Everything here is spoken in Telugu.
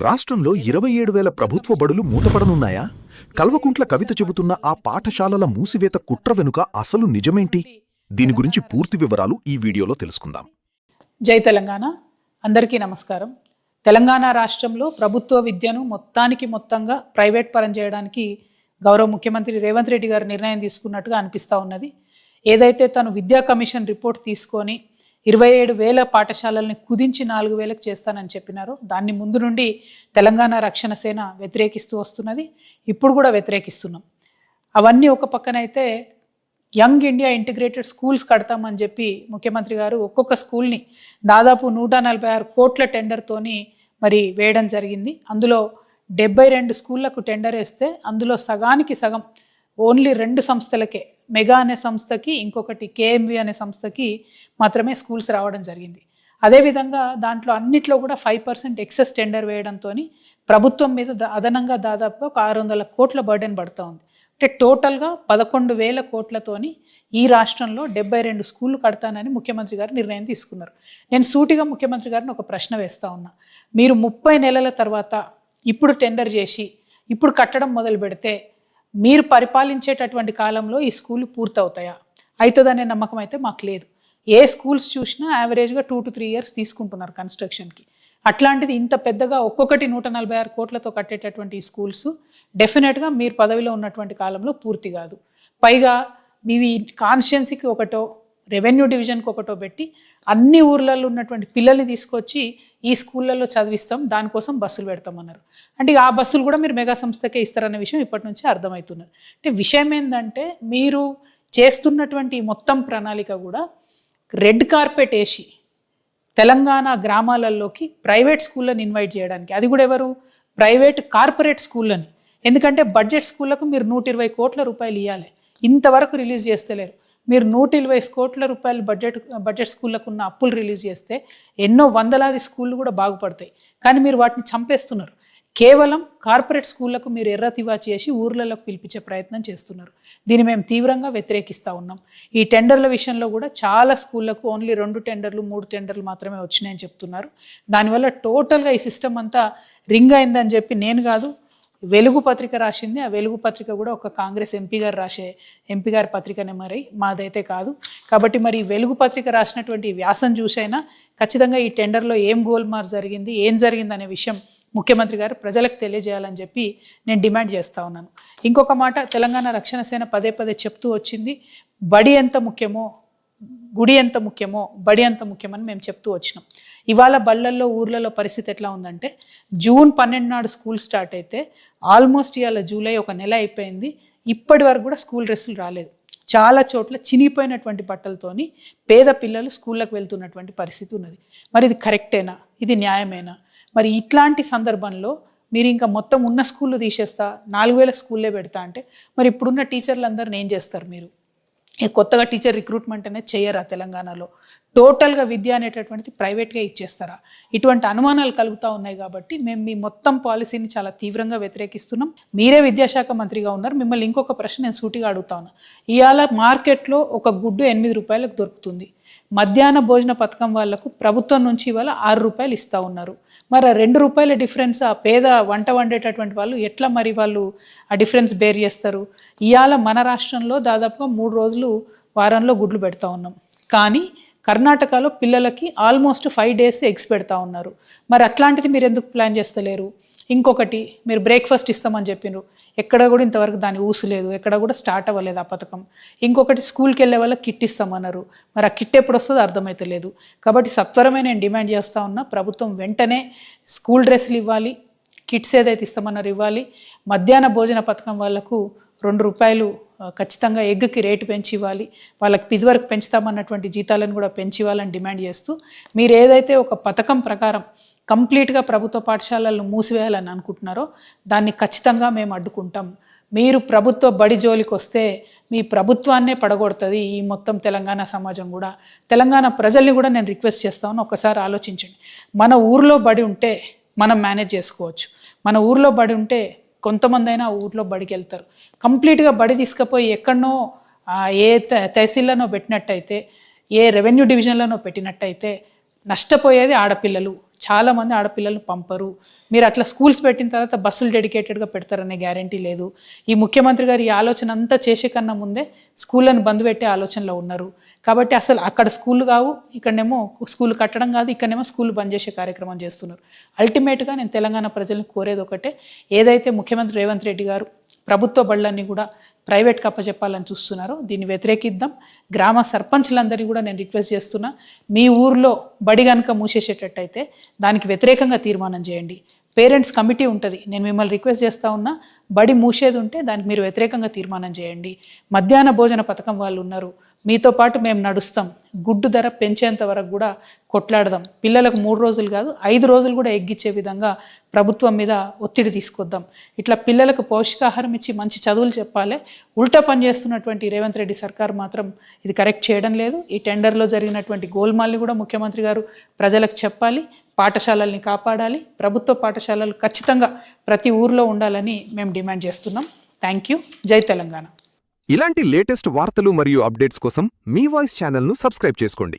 రాష్ట్రంలో 27,000 ప్రభుత్వ బడులు మూతపడనున్నాయా? కల్వకుంట్ల కవిత చెబుతున్న ఆ పాఠశాలల మూసివేత కుట్ర వెనుక అసలు నిజమేంటి? దీని గురించి పూర్తి వివరాలు ఈ వీడియోలో తెలుసుకుందాం. జై తెలంగాణ. అందరికీ నమస్కారం. తెలంగాణ రాష్ట్రంలో ప్రభుత్వ విద్యను మొత్తంగా ప్రైవేట్ పరం చేయడానికి గౌరవ ముఖ్యమంత్రి రేవంత్ రెడ్డి గారు నిర్ణయం తీసుకున్నట్టుగా అనిపిస్తూ ఉన్నది. ఏదైతే తను విద్యా కమిషన్ రిపోర్ట్ తీసుకొని 27,000 పాఠశాలల్ని కుదించి 4,000కు చేస్తానని చెప్పినారు. దాన్ని ముందు నుండి తెలంగాణ రక్షణ సేన వ్యతిరేకిస్తూ వస్తున్నది. ఇప్పుడు కూడా వ్యతిరేకిస్తున్నాం. అవన్నీ ఒక పక్కనైతే యంగ్ ఇండియా ఇంటిగ్రేటెడ్ స్కూల్స్ కడతామని చెప్పి ముఖ్యమంత్రి గారు ఒక్కొక్క స్కూల్ని దాదాపు 146 కోట్ల టెండర్తోని మరి వేయడం జరిగింది. అందులో 72 స్కూళ్లకు టెండర్ వేస్తే అందులో సగానికి సగం ఓన్లీ 2 సంస్థలకే, మెగా అనే సంస్థకి ఇంకొకటి కేఎంవి అనే సంస్థకి మాత్రమే స్కూల్స్ రావడం జరిగింది. అదేవిధంగా దాంట్లో అన్నిట్లో కూడా 5% ఎక్సెస్ టెండర్ వేయడంతో ప్రభుత్వం మీద అదనంగా దాదాపుగా ఒక 600 కోట్ల బర్డెన్ పడుతూ ఉంది. అంటే టోటల్గా 11,000 కోట్లతోని ఈ రాష్ట్రంలో 72 స్కూళ్ళు కడతానని ముఖ్యమంత్రి గారు నిర్ణయం తీసుకున్నారు. నేను సూటిగా ముఖ్యమంత్రి గారిని ఒక ప్రశ్న వేస్తా ఉన్నా. మీరు 30 నెలల తర్వాత ఇప్పుడు టెండర్ చేసి ఇప్పుడు కట్టడం మొదలు పెడితే మీరు పరిపాలించేటటువంటి కాలంలో ఈ స్కూల్ పూర్తవుతాయా? అవుతుందనే నమ్మకం అయితే మాకు లేదు. ఏ స్కూల్స్ చూసినా యావరేజ్గా 2 to 3 years తీసుకుంటున్నారు కన్స్ట్రక్షన్కి. అట్లాంటిది ఇంత పెద్దగా ఒక్కొక్కటి 146 కోట్లతో కట్టేటటువంటి ఈ స్కూల్స్ డెఫినెట్గా మీరు పదవిలో ఉన్నటువంటి కాలంలో పూర్తి కాదు. పైగా మీవి కాన్స్టిట్యున్సీకి ఒకటో, రెవెన్యూ డివిజన్కి ఒకటో పెట్టి అన్ని ఊర్లలో ఉన్నటువంటి పిల్లల్ని తీసుకొచ్చి ఈ స్కూళ్ళల్లో చదివిస్తాం, దానికోసం బస్సులు పెడతామన్నారు. అంటే ఆ బస్సులు కూడా మీరు మెగా సంస్థకే ఇస్తారనే విషయం ఇప్పటి నుంచే అర్థమవుతున్నది. అంటే విషయం ఏంటంటే మీరు చేస్తున్నటువంటి మొత్తం ప్రణాళిక కూడా రెడ్ కార్పెట్ వేసి తెలంగాణ గ్రామాలలోకి ప్రైవేట్ స్కూళ్ళని ఇన్వైట్ చేయడానికి, అది కూడా ఎవరు? ప్రైవేట్ కార్పొరేట్ స్కూళ్ళని. ఎందుకంటే బడ్జెట్ స్కూళ్ళకు మీరు 120 కోట్ల రూపాయలు ఇవ్వాలి, ఇంతవరకు రిలీజ్ చేస్తలేరు. మీరు 120 కోట్ల రూపాయలు బడ్జెట్ స్కూళ్ళకు ఉన్న అప్పులు రిలీజ్ చేస్తే ఎన్నో వందలాది స్కూళ్ళు కూడా బాగుపడతాయి. కానీ మీరు వాటిని చంపేస్తున్నారు. కేవలం కార్పొరేట్ స్కూళ్లకు మీరు ఎర్రతివా చేసి ఊర్లలోకి పిలిపించే ప్రయత్నం చేస్తున్నారు. దీన్ని మేము తీవ్రంగా వ్యతిరేకిస్తూ ఉన్నాం. ఈ టెండర్ల విషయంలో కూడా చాలా స్కూళ్లకు ఓన్లీ 2 టెండర్లు 3 టెండర్లు మాత్రమే వచ్చినాయని చెప్తున్నారు. దానివల్ల టోటల్గా ఈ సిస్టమ్ అంతా రింగ్ అయిందని చెప్పి నేను కాదు, వెలుగు పత్రిక రాసింది. ఆ వెలుగు పత్రిక కూడా ఒక కాంగ్రెస్ ఎంపీ గారి పత్రికనే, మరి మాదైతే కాదు. కాబట్టి మరి వెలుగు పత్రిక రాసినటువంటి వ్యాసం చూసైనా ఖచ్చితంగా ఈ టెండర్లో ఏం గోల్మార్ జరిగింది, ఏం జరిగింది అనే విషయం ముఖ్యమంత్రి గారు ప్రజలకు తెలియజేయాలని చెప్పి నేను డిమాండ్ చేస్తూ ఉన్నాను. ఇంకొక మాట, తెలంగాణ రక్షణ సేన పదే చెప్తూ వచ్చింది, బడి ఎంత ముఖ్యమో గుడి ఎంత ముఖ్యమో బడి ఎంత ముఖ్యమని మేము చెప్తూ వచ్చినాం. ఇవాళ బళ్ళల్లో ఊర్లలో పరిస్థితి ఎట్లా ఉందంటే, June 12 నాడు స్కూల్ స్టార్ట్ అయితే ఆల్మోస్ట్ ఇవాళ జూలై ఒక నెల అయిపోయింది, ఇప్పటి వరకు కూడా స్కూల్ డ్రెస్సులు రాలేదు. చాలా చోట్ల చినిగిపోయినటువంటి బట్టలతోని పేద పిల్లలు స్కూళ్ళకు వెళ్తున్నటువంటి పరిస్థితి ఉన్నది. మరి ఇది కరెక్టేనా? ఇది న్యాయమేనా? మరి ఇట్లాంటి సందర్భంలో మీరు ఇంకా మొత్తం ఉన్న స్కూళ్ళు తీసేస్తా 4,000 స్కూళ్ళే పెడతా అంటే మరి ఇప్పుడున్న టీచర్లు అందరిని ఏం చేస్తారు? మీరు కొత్తగా టీచర్ రిక్రూట్మెంట్ అనేది చేయరా? తెలంగాణలో టోటల్గా విద్య అనేటటువంటిది ప్రైవేట్గా ఇచ్చేస్తారా? ఇటువంటి అనుమానాలు కలుగుతూ ఉన్నాయి. కాబట్టి మేము మీ మొత్తం పాలసీని చాలా తీవ్రంగా వ్యతిరేకిస్తున్నాం. మీరే విద్యాశాఖ మంత్రిగా ఉన్నారు. మిమ్మల్ని ఇంకొక ప్రశ్న నేను సూటిగా అడుగుతా ఉన్నా. ఇవాళ మార్కెట్లో ఒక గుడ్డు 8 రూపాయలకు దొరుకుతుంది. మధ్యాహ్న భోజన పథకం వాళ్లకు ప్రభుత్వం నుంచి ఇవాళ 6 రూపాయలు ఇస్తూ ఉన్నారు. మరి 2 రూపాయల డిఫరెన్స్ ఆ పేద వంట వండేటటువంటి వాళ్ళు ఎట్లా మరి వాళ్ళు ఆ డిఫరెన్స్ బేర్ చేస్తారు? ఇవాళ మన రాష్ట్రంలో దాదాపుగా 3 రోజులు వారంలో గుడ్లు పెడతా ఉన్నాం. కానీ కర్ణాటకలో పిల్లలకి ఆల్మోస్ట్ 5 days ఎగ్స్ పెడతా ఉన్నారు. మరి అట్లాంటిది మీరు ఎందుకు ప్లాన్ చేస్తలేరు? ఇంకొకటి, మీరు బ్రేక్ఫాస్ట్ ఇస్తామని చెప్పినారు, ఎక్కడ కూడా ఇంతవరకు దాని ఊసు లేదు, ఎక్కడ కూడా స్టార్ట్ అవ్వలేదు ఆ పథకం. ఇంకొకటి, స్కూల్కి వెళ్ళే వాళ్ళకి కిట్ ఇస్తామన్నారు, మరి ఆ కిట్ ఎప్పుడు వస్తుందో అర్థమైతే లేదు. కాబట్టి సత్వరమే నేను డిమాండ్ చేస్తూ ఉన్నా, ప్రభుత్వం వెంటనే స్కూల్ డ్రెస్సులు ఇవ్వాలి, కిట్స్ ఏదైతే ఇస్తామన్నారు ఇవ్వాలి. మధ్యాహ్న భోజన పథకం వాళ్ళకు 2 రూపాయలు ఖచ్చితంగా ఎగ్కి రేటు పెంచి ఇవ్వాలి. వాళ్ళకి ఇదివరకు పెంచుతామన్నటువంటి జీతాలను కూడా పెంచి ఇవ్వాలని డిమాండ్ చేస్తూ, మీరు ఏదైతే ఒక పథకం ప్రకారం కంప్లీట్గా ప్రభుత్వ పాఠశాలలను మూసివేయాలని అనుకుంటున్నారో దాన్ని ఖచ్చితంగా మేము అడ్డుకుంటాం. మీరు ప్రభుత్వ బడి జోలికి వస్తే మీ ప్రభుత్వాన్నే పడగొడుతుంది ఈ మొత్తం తెలంగాణ సమాజం కూడా. తెలంగాణ ప్రజల్ని కూడా నేను రిక్వెస్ట్ చేస్తాను, ఒక్కసారి ఆలోచించండి. మన ఊర్లో బడి ఉంటే మనం మేనేజ్ చేసుకోవచ్చు. మన ఊర్లో బడి ఉంటే కొంతమంది అయినా ఊర్లో బడికి వెళ్తారు. కంప్లీట్గా బడి తీసుకుపోయి ఎక్కడనో ఏ తహసీల్లోనో పెట్టినట్టయితే, ఏ రెవెన్యూ డివిజన్లోనో పెట్టినట్టయితే నష్టపోయేది ఆడపిల్లలు, చాలామంది ఆడపిల్లలు పంపరు. మీరు అట్లా స్కూల్స్ పెట్టిన తర్వాత బస్సులు డెడికేటెడ్గా పెడతారనే గ్యారంటీ లేదు. ఈ ముఖ్యమంత్రి గారు ఈ ఆలోచన అంతా చేసే కన్నా ముందే స్కూళ్ళను బంద్ పెట్టే ఆలోచనలో ఉన్నారు. కాబట్టి అసలు అక్కడ స్కూళ్ళు కావు, ఇక్కడనేమో స్కూల్ కట్టడం కాదు, ఇక్కడనేమో స్కూల్ బంద్ చేసే కార్యక్రమం చేస్తున్నారు. అల్టిమేట్గా నేను తెలంగాణ ప్రజలను కోరేది ఒకటే, ఏదైతే ముఖ్యమంత్రి రేవంత్ రెడ్డి గారు ప్రభుత్వ బళ్ళన్నీ కూడా ప్రైవేట్కి అప్పచెప్పాలని చూస్తున్నారో దీన్ని వ్యతిరేకిద్దాం. గ్రామ సర్పంచ్లందరినీ కూడా నేను రిక్వెస్ట్ చేస్తున్నా, మీ ఊర్లో బడి కనుక మూసేసేటట్టయితే దానికి వ్యతిరేకంగా తీర్మానం చేయండి. పేరెంట్స్ కమిటీ ఉంటుంది, నేను మిమ్మల్ని రిక్వెస్ట్ చేస్తూ ఉన్నా, బడి మూసేది ఉంటే దానికి మీరు వ్యతిరేకంగా తీర్మానం చేయండి. మధ్యాహ్న భోజన పథకం వాళ్ళు ఉన్నారు, మీతో పాటు మేము నడుస్తాం. గుడ్డు ధర పెంచేంత వరకు కూడా కొట్లాడదాం. పిల్లలకు 3 రోజులు కాదు 5 రోజులు కూడా ఎగ్గిచ్చే విధంగా ప్రభుత్వం మీద ఒత్తిడి తీసుకొద్దాం. ఇట్లా పిల్లలకు పౌష్టికాహారం ఇచ్చి మంచి చదువులు చెప్పాలి. ఉల్టా పని చేస్తున్నటువంటి రేవంత్ రెడ్డి సర్కార్ మాత్రం ఇది కరెక్ట్ చేయడం లేదు. ఈ టెండర్లో జరిగినటువంటి గోల్మాల్ని కూడా ముఖ్యమంత్రి గారు ప్రజలకు చెప్పాలి. పాఠశాలల్ని కాపాడాలి. ప్రభుత్వ పాఠశాలలు ఖచ్చితంగా ప్రతి ఊర్లో ఉండాలని మేము డిమాండ్ చేస్తున్నాం. Thank you. జై తెలంగాణ. ఇలాంటి లేటెస్ట్ వార్తలు మరియు అప్డేట్స్ కోసం మీ వాయిస్ ఛానల్ను సబ్స్క్రైబ్ చేసుకోండి.